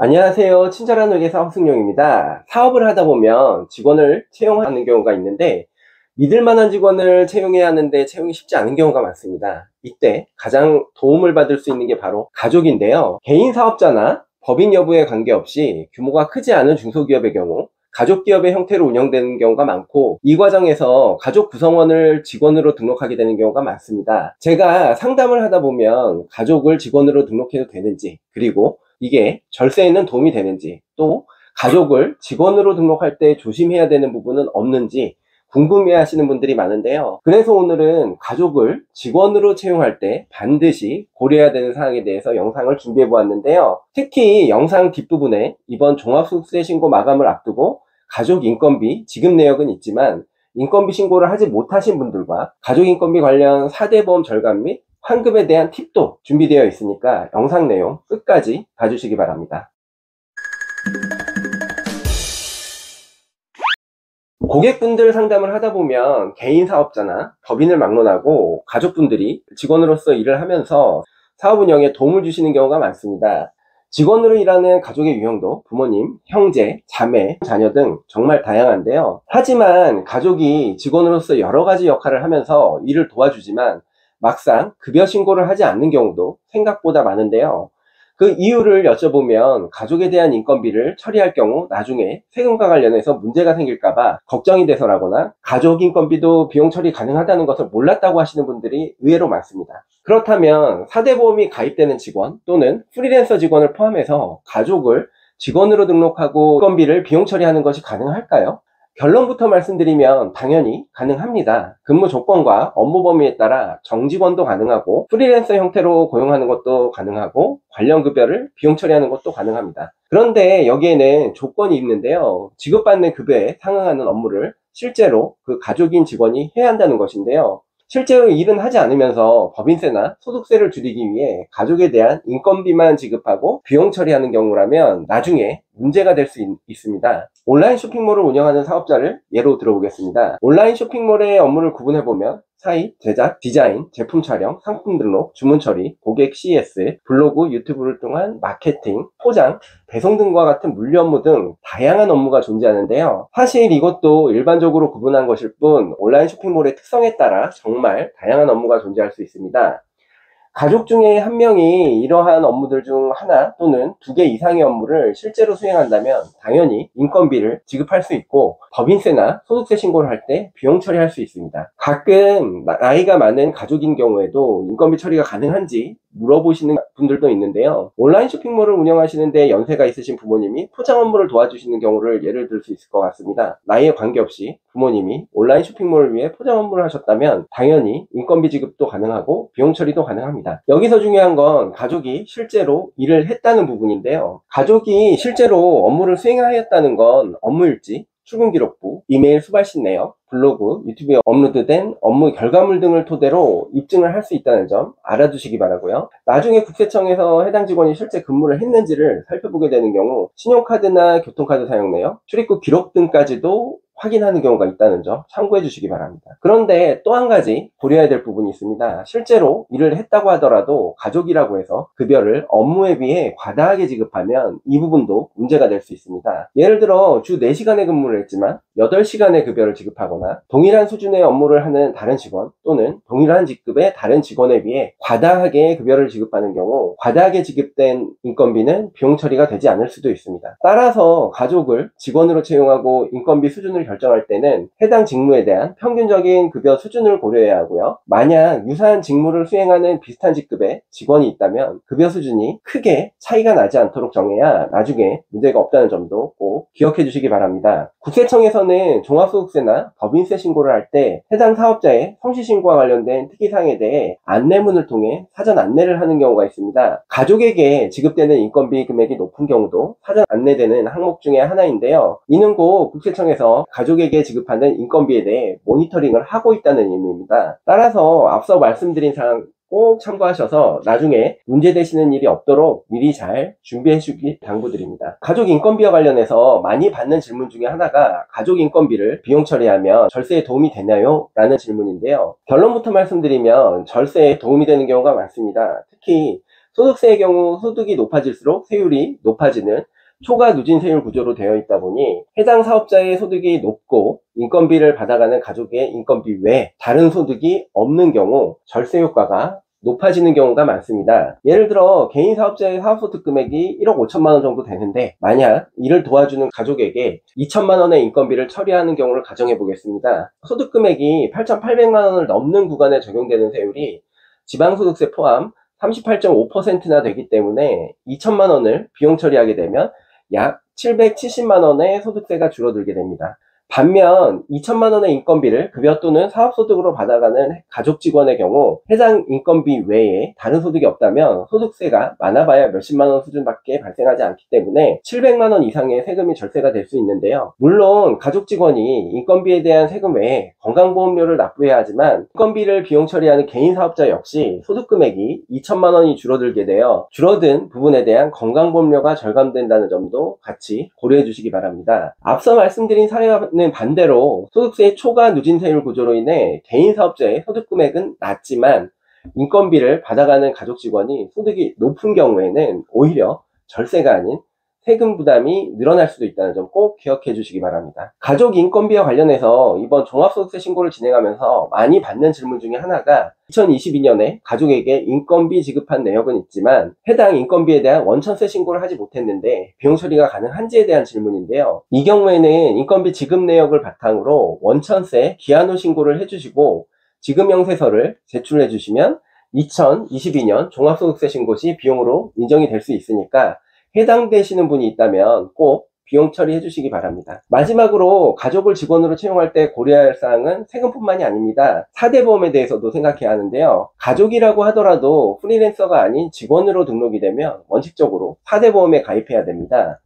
안녕하세요. 친절한 회계사 허승용입니다. 사업을 하다 보면 직원을 채용하는 경우가 있는데 믿을 만한 직원을 채용해야 하는데 채용이 쉽지 않은 경우가 많습니다. 이때 가장 도움을 받을 수 있는 게 바로 가족인데요. 개인 사업자나 법인 여부에 관계없이 규모가 크지 않은 중소기업의 경우 가족기업의 형태로 운영되는 경우가 많고, 이 과정에서 가족 구성원을 직원으로 등록하게 되는 경우가 많습니다. 제가 상담을 하다 보면 가족을 직원으로 등록해도 되는지, 그리고 이게 절세에는 도움이 되는지, 또 가족을 직원으로 등록할 때 조심해야 되는 부분은 없는지 궁금해 하시는 분들이 많은데요. 그래서 오늘은 가족을 직원으로 채용할 때 반드시 고려해야 되는 사항에 대해서 영상을 준비해 보았는데요. 특히 영상 뒷부분에 이번 종합소득세 신고 마감을 앞두고 가족 인건비 지급 내역은 있지만 인건비 신고를 하지 못하신 분들과 가족 인건비 관련 4대 보험 절감 및 환급에 대한 팁도 준비되어 있으니까 영상 내용 끝까지 봐주시기 바랍니다. 고객분들 상담을 하다 보면 개인 사업자나 법인을 막론하고 가족분들이 직원으로서 일을 하면서 사업 운영에 도움을 주시는 경우가 많습니다. 직원으로 일하는 가족의 유형도 부모님, 형제, 자매, 자녀 등 정말 다양한데요. 하지만 가족이 직원으로서 여러 가지 역할을 하면서 일을 도와주지만 막상 급여 신고를 하지 않는 경우도 생각보다 많은데요. 그 이유를 여쭤보면 가족에 대한 인건비를 처리할 경우 나중에 세금과 관련해서 문제가 생길까봐 걱정이 돼서라거나, 가족 인건비도 비용 처리 가능하다는 것을 몰랐다고 하시는 분들이 의외로 많습니다. 그렇다면 4대 보험이 가입되는 직원 또는 프리랜서 직원을 포함해서 가족을 직원으로 등록하고 인건비를 비용 처리하는 것이 가능할까요? 결론부터 말씀드리면 당연히 가능합니다. 근무 조건과 업무 범위에 따라 정직원도 가능하고 프리랜서 형태로 고용하는 것도 가능하고 관련 급여를 비용 처리하는 것도 가능합니다. 그런데 여기에는 조건이 있는데요. 지급받는 급여에 상응하는 업무를 실제로 그 가족인 직원이 해야 한다는 것인데요. 실제로 일은 하지 않으면서 법인세나 소득세를 줄이기 위해 가족에 대한 인건비만 지급하고 비용 처리하는 경우라면 나중에 문제가 될 수 있습니다. 온라인 쇼핑몰을 운영하는 사업자를 예로 들어보겠습니다. 온라인 쇼핑몰의 업무를 구분해보면 사입, 제작, 디자인, 제품 촬영, 상품 등록, 주문 처리, 고객 CS, 블로그, 유튜브를 통한 마케팅, 포장, 배송 등과 같은 물류 업무 등 다양한 업무가 존재하는데요. 사실 이것도 일반적으로 구분한 것일 뿐 온라인 쇼핑몰의 특성에 따라 정말 다양한 업무가 존재할 수 있습니다. 가족 중에 한 명이 이러한 업무들 중 하나 또는 두 개 이상의 업무를 실제로 수행한다면 당연히 인건비를 지급할 수 있고 법인세나 소득세 신고를 할 때 비용 처리할 수 있습니다. 가끔 나이가 많은 가족인 경우에도 인건비 처리가 가능한지 물어보시는 분들도 있는데요. 온라인 쇼핑몰을 운영하시는데 연세가 있으신 부모님이 포장 업무를 도와주시는 경우를 예를 들 수 있을 것 같습니다. 나이에 관계없이 부모님이 온라인 쇼핑몰을 위해 포장 업무를 하셨다면 당연히 인건비 지급도 가능하고 비용 처리도 가능합니다. 여기서 중요한 건 가족이 실제로 일을 했다는 부분인데요. 가족이 실제로 업무를 수행하였다는 건 업무일지, 출근기록부, 이메일 수발신 내역, 블로그, 유튜브에 업로드된 업무 결과물 등을 토대로 입증을 할 수 있다는 점 알아두시기 바라고요. 나중에 국세청에서 해당 직원이 실제 근무를 했는지를 살펴보게 되는 경우 신용카드나 교통카드 사용 내역, 출입국 기록 등까지도 확인하는 경우가 있다는 점 참고해 주시기 바랍니다. 그런데 또 한 가지 고려해야 될 부분이 있습니다. 실제로 일을 했다고 하더라도 가족이라고 해서 급여를 업무에 비해 과다하게 지급하면 이 부분도 문제가 될 수 있습니다. 예를 들어 주 4시간의 근무를 했지만 8시간의 급여를 지급하거나 동일한 수준의 업무를 하는 다른 직원 또는 동일한 직급의 다른 직원에 비해 과다하게 급여를 지급하는 경우 과다하게 지급된 인건비는 비용 처리가 되지 않을 수도 있습니다. 따라서 가족을 직원으로 채용하고 인건비 수준을 결정할 때는 해당 직무에 대한 평균적인 급여 수준을 고려해야 하고요. 만약 유사한 직무를 수행하는 비슷한 직급의 직원이 있다면 급여 수준이 크게 차이가 나지 않도록 정해야 나중에 문제가 없다는 점도 꼭 기억해 주시기 바랍니다. 국세청에서는 종합소득세나 법인세 신고를 할 때 해당 사업자의 성실신고와 관련된 특이사항에 대해 안내문을 통해 사전 안내를 하는 경우가 있습니다. 가족에게 지급되는 인건비 금액이 높은 경우도 사전 안내되는 항목 중에 하나인데요. 이는 곧 국세청에서 가족에게 지급하는 인건비에 대해 모니터링을 하고 있다는 의미입니다. 따라서 앞서 말씀드린 사항 꼭 참고하셔서 나중에 문제되시는 일이 없도록 미리 잘 준비해 주기 당부드립니다. 가족 인건비와 관련해서 많이 받는 질문 중에 하나가 가족 인건비를 비용 처리하면 절세에 도움이 되나요? 라는 질문인데요. 결론부터 말씀드리면 절세에 도움이 되는 경우가 많습니다. 특히 소득세의 경우 소득이 높아질수록 세율이 높아지는 초과 누진 세율 구조로 되어 있다 보니 해당 사업자의 소득이 높고 인건비를 받아가는 가족의 인건비 외에 다른 소득이 없는 경우 절세 효과가 높아지는 경우가 많습니다. 예를 들어 개인 사업자의 사업소득 금액이 1억 5천만 원 정도 되는데 만약 이를 도와주는 가족에게 2천만 원의 인건비를 처리하는 경우를 가정해 보겠습니다. 소득 금액이 8,800만 원을 넘는 구간에 적용되는 세율이 지방소득세 포함 38.5%나 되기 때문에 2천만 원을 비용 처리하게 되면 약 770만 원의 소득세가 줄어들게 됩니다. 반면 2천만 원의 인건비를 급여 또는 사업소득으로 받아가는 가족 직원의 경우 해당 인건비 외에 다른 소득이 없다면 소득세가 많아봐야 몇십만 원 수준밖에 발생하지 않기 때문에 700만 원 이상의 세금이 절세가 될 수 있는데요. 물론 가족 직원이 인건비에 대한 세금 외에 건강보험료를 납부해야 하지만 인건비를 비용 처리하는 개인 사업자 역시 소득 금액이 2천만 원이 줄어들게 되어 줄어든 부분에 대한 건강보험료가 절감된다는 점도 같이 고려해 주시기 바랍니다. 앞서 말씀드린 사례와 반대로 소득세의 초과 누진세율 구조로 인해 개인 사업자의 소득 금액은 낮지만 인건비를 받아가는 가족 직원이 소득이 높은 경우에는 오히려 절세가 아닌 세금 부담이 늘어날 수도 있다는 점 꼭 기억해 주시기 바랍니다. 가족 인건비와 관련해서 이번 종합소득세 신고를 진행하면서 많이 받는 질문 중에 하나가 2022년에 가족에게 인건비 지급한 내역은 있지만 해당 인건비에 대한 원천세 신고를 하지 못했는데 비용 처리가 가능한지에 대한 질문인데요. 이 경우에는 인건비 지급 내역을 바탕으로 원천세 기한 후 신고를 해주시고 지급명세서를 제출해 주시면 2022년 종합소득세 신고 시 비용으로 인정이 될 수 있으니까 해당되시는 분이 있다면 꼭 비용 처리해 주시기 바랍니다. 마지막으로 가족을 직원으로 채용할 때 고려할 사항은 세금뿐만이 아닙니다. 4대 보험에 대해서도 생각해야 하는데요. 가족이라고 하더라도 프리랜서가 아닌 직원으로 등록이 되면 원칙적으로 4대 보험에 가입해야 됩니다.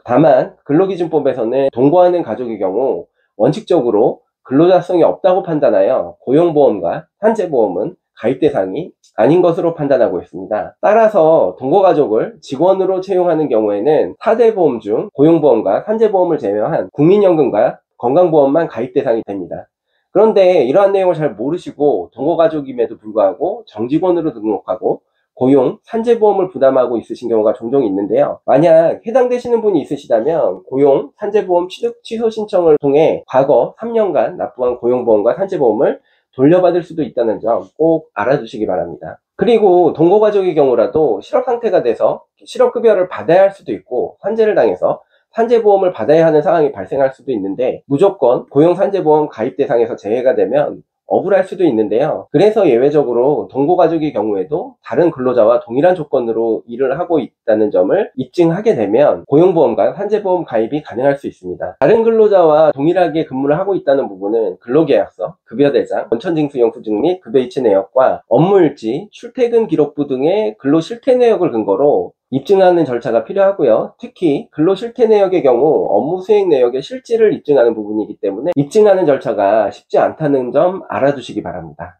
다만 근로기준법에서는 동거하는 가족의 경우 원칙적으로 근로자성이 없다고 판단하여 고용보험과 산재보험은 가입 대상이 아닌 것으로 판단하고 있습니다. 따라서 동거가족을 직원으로 채용하는 경우에는 4대 보험 중 고용보험과 산재보험을 제외한 국민연금과 건강보험만 가입 대상이 됩니다. 그런데 이러한 내용을 잘 모르시고 동거가족임에도 불구하고 정직원으로 등록하고 고용, 산재보험을 부담하고 있으신 경우가 종종 있는데요. 만약 해당되시는 분이 있으시다면 고용, 산재보험 취소 신청을 통해 과거 3년간 납부한 고용보험과 산재보험을 돌려받을 수도 있다는 점 꼭 알아두시기 바랍니다. 그리고 동거가족의 경우라도 실업 상태가 돼서 실업급여를 받아야 할 수도 있고 산재를 당해서 산재보험을 받아야 하는 상황이 발생할 수도 있는데 무조건 고용산재보험 가입 대상에서 제외가 되면 억울할 수도 있는데요. 그래서 예외적으로 동거가족의 경우에도 다른 근로자와 동일한 조건으로 일을 하고 있다는 점을 입증하게 되면 고용보험과 산재보험 가입이 가능할 수 있습니다. 다른 근로자와 동일하게 근무를 하고 있다는 부분은 근로계약서, 급여대장, 원천징수영수증 및 급여이체 내역과 업무일지, 출퇴근 기록부 등의 근로실태 내역을 근거로 입증하는 절차가 필요하고요. 특히 근로실태 내역의 경우 업무 수행 내역의 실질을 입증하는 부분이기 때문에 입증하는 절차가 쉽지 않다는 점 알아두시기 바랍니다.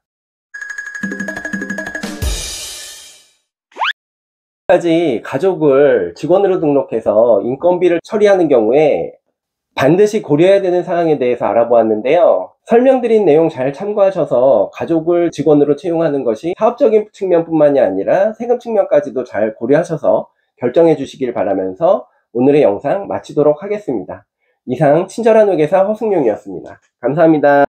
까지 가족을 직원으로 등록해서 인건비를 처리하는 경우에 반드시 고려해야 되는 사항에 대해서 알아보았는데요. 설명드린 내용 잘 참고하셔서 가족을 직원으로 채용하는 것이 사업적인 측면뿐만이 아니라 세금 측면까지도 잘 고려하셔서 결정해 주시길 바라면서 오늘의 영상 마치도록 하겠습니다. 이상 친절한 회계사 허승용이었습니다. 감사합니다.